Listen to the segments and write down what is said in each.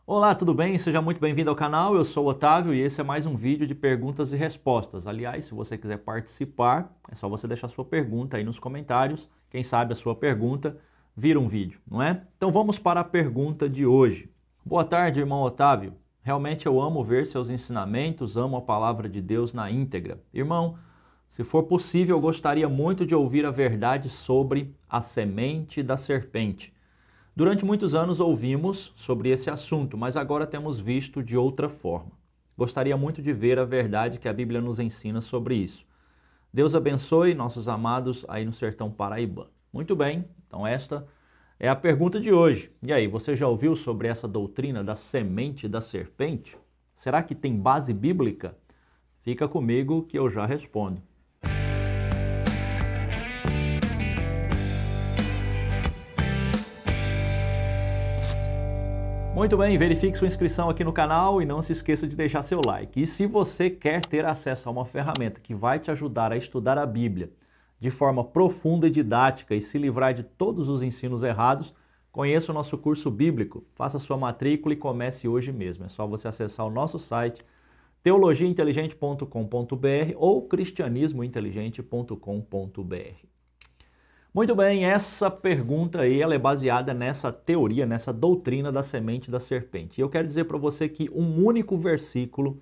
Olá, tudo bem? Seja muito bem-vindo ao canal. Eu sou o Otávio e esse é mais um vídeo de perguntas e respostas. Aliás, se você quiser participar, é só você deixar sua pergunta aí nos comentários. Quem sabe a sua pergunta vira um vídeo, não é? Então vamos para a pergunta de hoje. Boa tarde, irmão Otávio. Realmente eu amo ver seus ensinamentos, amo a palavra de Deus na íntegra. Irmão, se for possível, eu gostaria muito de ouvir a verdade sobre a semente da serpente. Durante muitos anos ouvimos sobre esse assunto, mas agora temos visto de outra forma. Gostaria muito de ver a verdade que a Bíblia nos ensina sobre isso. Deus abençoe nossos amados aí no sertão paraibano. Muito bem, então esta é a pergunta de hoje. E aí, você já ouviu sobre essa doutrina da semente da serpente? Será que tem base bíblica? Fica comigo que eu já respondo. Muito bem, verifique sua inscrição aqui no canal e não se esqueça de deixar seu like. E se você quer ter acesso a uma ferramenta que vai te ajudar a estudar a Bíblia de forma profunda e didática e se livrar de todos os ensinos errados, conheça o nosso curso bíblico, faça sua matrícula e comece hoje mesmo. É só você acessar o nosso site teologiainteligente.com.br ou cristianismointeligente.com.br. Muito bem, essa pergunta aí ela é baseada nessa teoria, nessa doutrina da semente da serpente. E eu quero dizer para você que um único versículo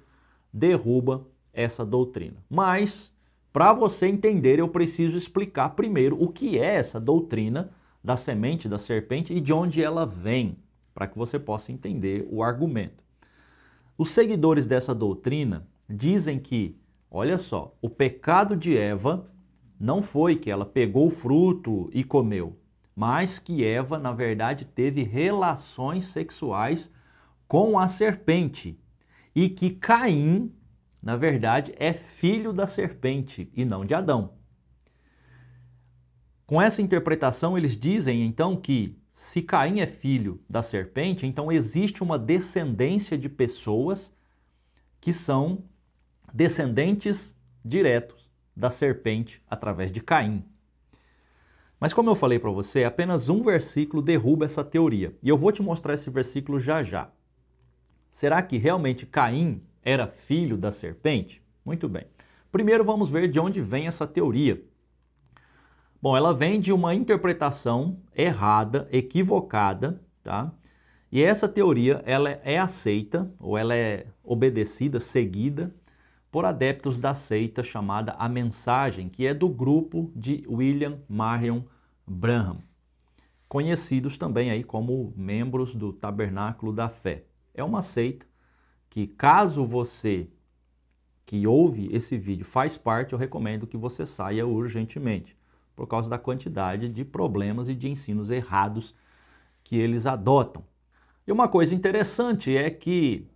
derruba essa doutrina. Mas, para você entender, eu preciso explicar primeiro o que é essa doutrina da semente da serpente e de onde ela vem, para que você possa entender o argumento. Os seguidores dessa doutrina dizem que, olha só, o pecado de Eva não foi que ela pegou o fruto e comeu, mas que Eva, na verdade, teve relações sexuais com a serpente e que Caim, na verdade, é filho da serpente e não de Adão. Com essa interpretação, eles dizem então que se Caim é filho da serpente, então existe uma descendência de pessoas que são descendentes diretos da serpente através de Caim. Mas como eu falei para você, apenas um versículo derruba essa teoria. E eu vou te mostrar esse versículo já já. Será que realmente Caim era filho da serpente? Muito bem. Primeiro vamos ver de onde vem essa teoria. Bom, ela vem de uma interpretação errada, equivocada, tá? E essa teoria ela é aceita, ou ela é obedecida, seguida, por adeptos da seita chamada A Mensagem, que é do grupo de William Marion Branham, conhecidos também aí como membros do Tabernáculo da Fé. É uma seita que, caso você que ouve esse vídeo faz parte, eu recomendo que você saia urgentemente, por causa da quantidade de problemas e de ensinos errados que eles adotam. E uma coisa interessante é que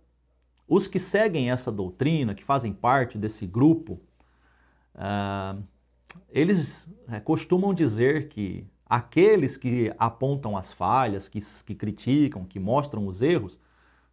os que seguem essa doutrina, que fazem parte desse grupo, eles costumam dizer que aqueles que apontam as falhas, que criticam, que mostram os erros,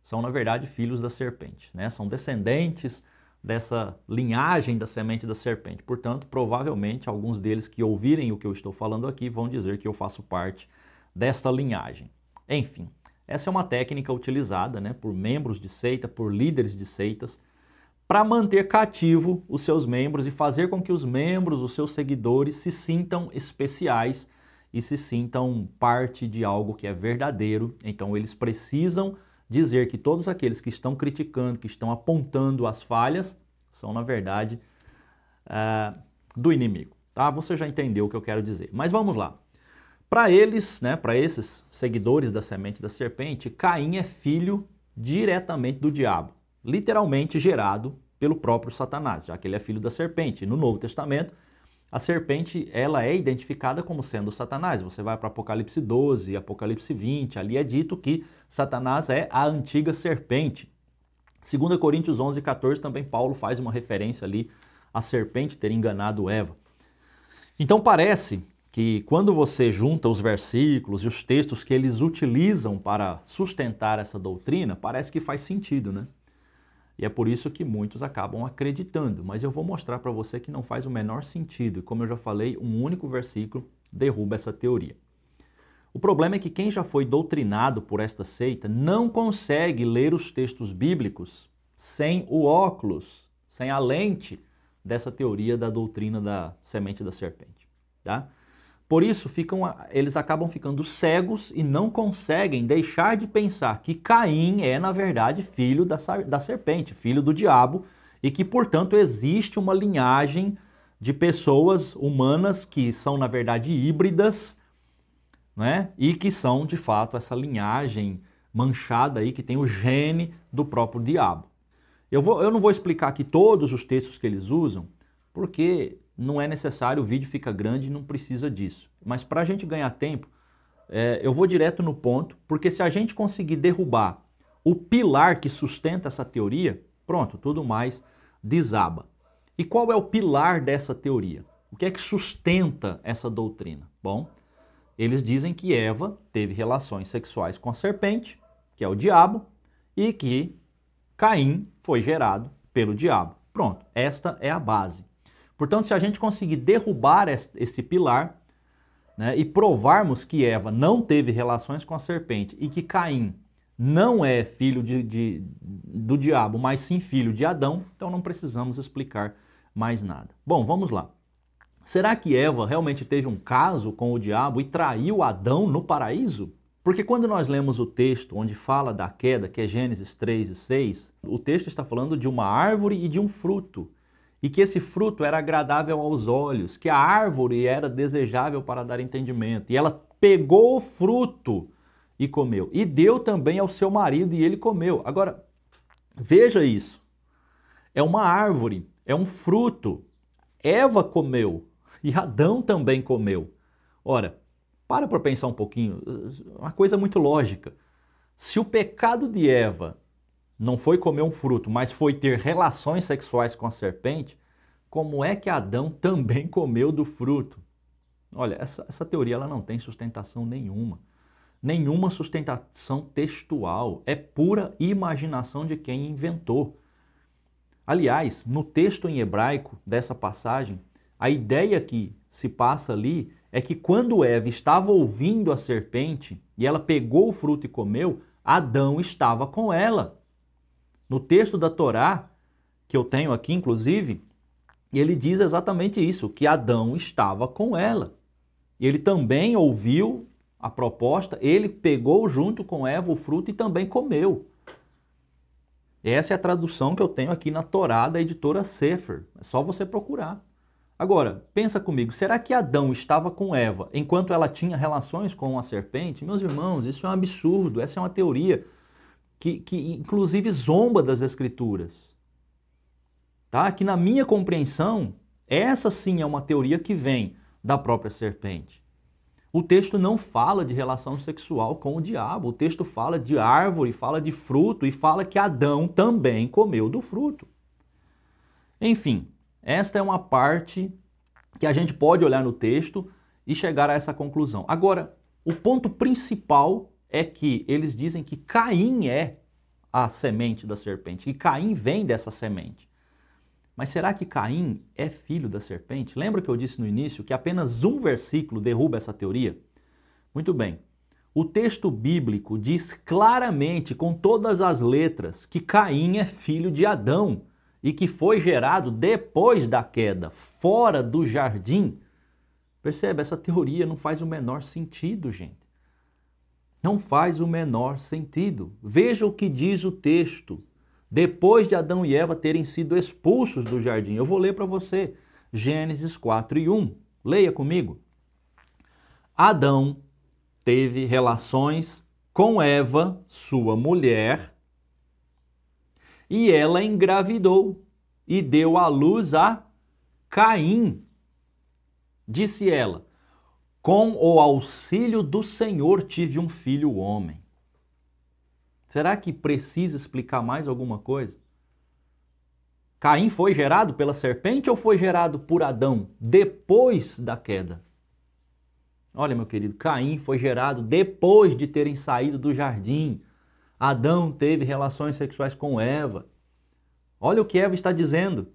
são na verdade filhos da serpente, né? São descendentes dessa linhagem da semente da serpente. Portanto, provavelmente alguns deles que ouvirem o que eu estou falando aqui vão dizer que eu faço parte desta linhagem. Enfim. Essa é uma técnica utilizada, né, por membros de seita, por líderes de seitas, para manter cativo os seus membros e fazer com que os membros, os seus seguidores, se sintam especiais e se sintam parte de algo que é verdadeiro. Então eles precisam dizer que todos aqueles que estão criticando, que estão apontando as falhas, são na verdade do inimigo. Tá? Você já entendeu o que eu quero dizer. Mas vamos lá. Para eles, né, para esses seguidores da semente da serpente, Caim é filho diretamente do diabo, literalmente gerado pelo próprio Satanás, já que ele é filho da serpente. No Novo Testamento, a serpente ela é identificada como sendo Satanás. Você vai para Apocalipse 12, Apocalipse 20, ali é dito que Satanás é a antiga serpente. 2 Coríntios 11, 14, também Paulo faz uma referência ali à serpente ter enganado Eva. Então parece que quando você junta os versículos e os textos que eles utilizam para sustentar essa doutrina, parece que faz sentido, né? E é por isso que muitos acabam acreditando. Mas eu vou mostrar para você que não faz o menor sentido. E como eu já falei, um único versículo derruba essa teoria. O problema é que quem já foi doutrinado por esta seita não consegue ler os textos bíblicos sem o óculos, sem a lente dessa teoria da doutrina da semente da serpente. Tá? Por isso, eles acabam ficando cegos e não conseguem deixar de pensar que Caim é, na verdade, filho da serpente, filho do diabo, e que, portanto, existe uma linhagem de pessoas humanas que são, na verdade, híbridas, né? E que são, de fato, essa linhagem manchada aí, que tem o gene do próprio diabo. Eu não vou explicar aqui todos os textos que eles usam, porque não é necessário, o vídeo fica grande e não precisa disso. Mas para a gente ganhar tempo, eu vou direto no ponto, porque se a gente conseguir derrubar o pilar que sustenta essa teoria, pronto, tudo mais desaba. E qual é o pilar dessa teoria? O que é que sustenta essa doutrina? Bom, eles dizem que Eva teve relações sexuais com a serpente, que é o diabo, e que Caim foi gerado pelo diabo. Pronto, esta é a base. Portanto, se a gente conseguir derrubar esse pilar, né, e provarmos que Eva não teve relações com a serpente e que Caim não é filho do diabo, mas sim filho de Adão, então não precisamos explicar mais nada. Bom, vamos lá. Será que Eva realmente teve um caso com o diabo e traiu Adão no paraíso? Porque quando nós lemos o texto onde fala da queda, que é Gênesis 3 e 6, o texto está falando de uma árvore e de um fruto. E que esse fruto era agradável aos olhos, que a árvore era desejável para dar entendimento. E ela pegou o fruto e comeu. E deu também ao seu marido e ele comeu. Agora, veja isso. É uma árvore, é um fruto. Eva comeu e Adão também comeu. Ora, para pensar um pouquinho, uma coisa muito lógica. Se o pecado de Eva não foi comer um fruto, mas foi ter relações sexuais com a serpente, como é que Adão também comeu do fruto? Olha, essa teoria ela não tem sustentação nenhuma. Nenhuma sustentação textual. É pura imaginação de quem inventou. Aliás, no texto em hebraico dessa passagem, a ideia que se passa ali é que quando Eva estava ouvindo a serpente e ela pegou o fruto e comeu, Adão estava com ela. No texto da Torá, que eu tenho aqui inclusive, ele diz exatamente isso, que Adão estava com ela. Ele também ouviu a proposta, ele pegou junto com Eva o fruto e também comeu. Essa é a tradução que eu tenho aqui na Torá da editora Sefer. É só você procurar. Agora, pensa comigo, será que Adão estava com Eva enquanto ela tinha relações com a serpente? Meus irmãos, isso é um absurdo, essa é uma teoria que inclusive zomba das Escrituras. Tá? Que na minha compreensão, essa sim é uma teoria que vem da própria serpente. O texto não fala de relação sexual com o diabo, o texto fala de árvore, fala de fruto e fala que Adão também comeu do fruto. Enfim, esta é uma parte que a gente pode olhar no texto e chegar a essa conclusão. Agora, o ponto principal é que eles dizem que Caim é a semente da serpente, que Caim vem dessa semente. Mas será que Caim é filho da serpente? Lembra que eu disse no início que apenas um versículo derruba essa teoria? Muito bem. O texto bíblico diz claramente, com todas as letras, que Caim é filho de Adão e que foi gerado depois da queda, fora do jardim. Percebe? Essa teoria não faz o menor sentido, gente. Não faz o menor sentido. Veja o que diz o texto. Depois de Adão e Eva terem sido expulsos do jardim. Eu vou ler para você. Gênesis 4 e 1. Leia comigo. Adão teve relações com Eva, sua mulher, e ela engravidou e deu à luz a Caim. Disse ela, com o auxílio do Senhor tive um filho homem. Será que precisa explicar mais alguma coisa? Caim foi gerado pela serpente ou foi gerado por Adão depois da queda? Olha, meu querido, Caim foi gerado depois de terem saído do jardim. Adão teve relações sexuais com Eva. Olha o que Eva está dizendo.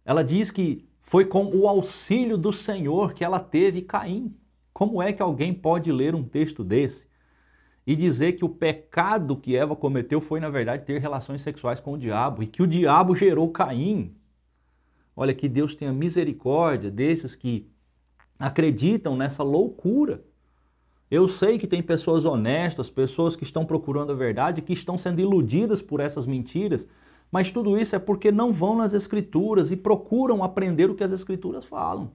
Ela diz que foi com o auxílio do Senhor que ela teve Caim. Como é que alguém pode ler um texto desse e dizer que o pecado que Eva cometeu foi, na verdade, ter relações sexuais com o diabo e que o diabo gerou Caim? Olha, que Deus tenha misericórdia desses que acreditam nessa loucura. Eu sei que tem pessoas honestas, pessoas que estão procurando a verdade, que estão sendo iludidas por essas mentiras, mas tudo isso é porque não vão nas Escrituras e procuram aprender o que as Escrituras falam.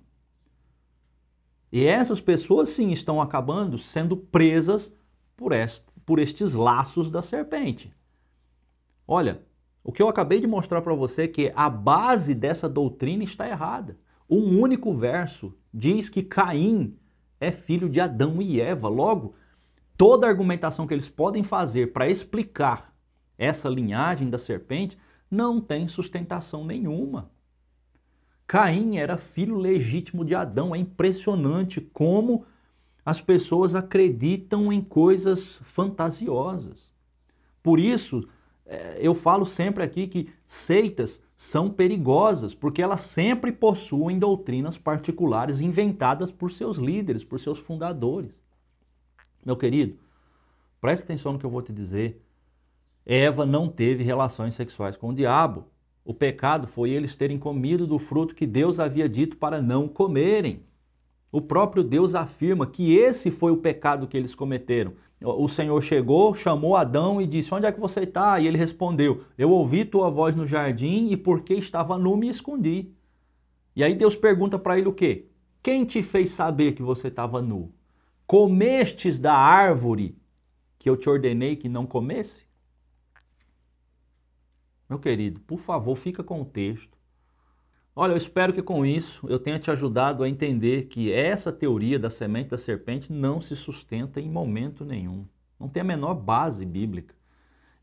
E essas pessoas sim estão acabando sendo presas por estes laços da serpente. Olha, o que eu acabei de mostrar para você é que a base dessa doutrina está errada. Um único verso diz que Caim é filho de Adão e Eva. Logo, toda a argumentação que eles podem fazer para explicar essa linhagem da serpente não tem sustentação nenhuma. Caim era filho legítimo de Adão. É impressionante como as pessoas acreditam em coisas fantasiosas. Por isso, eu falo sempre aqui que seitas são perigosas, porque elas sempre possuem doutrinas particulares inventadas por seus líderes, por seus fundadores. Meu querido, preste atenção no que eu vou te dizer. Eva não teve relações sexuais com o diabo. O pecado foi eles terem comido do fruto que Deus havia dito para não comerem. O próprio Deus afirma que esse foi o pecado que eles cometeram. O Senhor chegou, chamou Adão e disse: onde é que você está? E ele respondeu: eu ouvi tua voz no jardim e porque estava nu me escondi. E aí Deus pergunta para ele o quê? Quem te fez saber que você estava nu? Comestes da árvore que eu te ordenei que não comesse? Meu querido, por favor, fica com o texto. Olha, eu espero que com isso eu tenha te ajudado a entender que essa teoria da semente da serpente não se sustenta em momento nenhum. Não tem a menor base bíblica.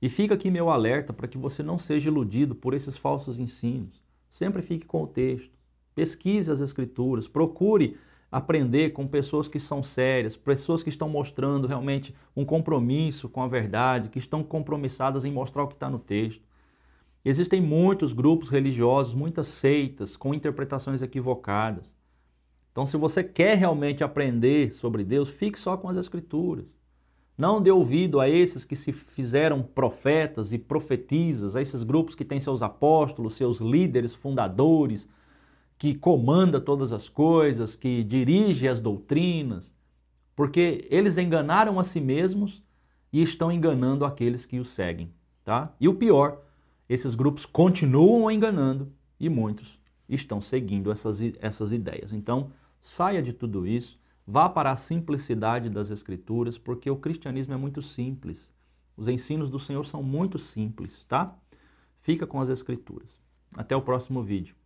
E fica aqui meu alerta para que você não seja iludido por esses falsos ensinos. Sempre fique com o texto. Pesquise as Escrituras. Procure aprender com pessoas que são sérias, pessoas que estão mostrando realmente um compromisso com a verdade, que estão compromissadas em mostrar o que está no texto. Existem muitos grupos religiosos, muitas seitas com interpretações equivocadas. Então, se você quer realmente aprender sobre Deus, fique só com as Escrituras. Não dê ouvido a esses que se fizeram profetas e profetizas, a esses grupos que têm seus apóstolos, seus líderes fundadores, que comanda todas as coisas, que dirige as doutrinas, porque eles enganaram a si mesmos e estão enganando aqueles que os seguem, tá? E o pior, esses grupos continuam enganando e muitos estão seguindo essas ideias. Então, saia de tudo isso, vá para a simplicidade das Escrituras, porque o cristianismo é muito simples. Os ensinos do Senhor são muito simples, tá? Fica com as Escrituras. Até o próximo vídeo.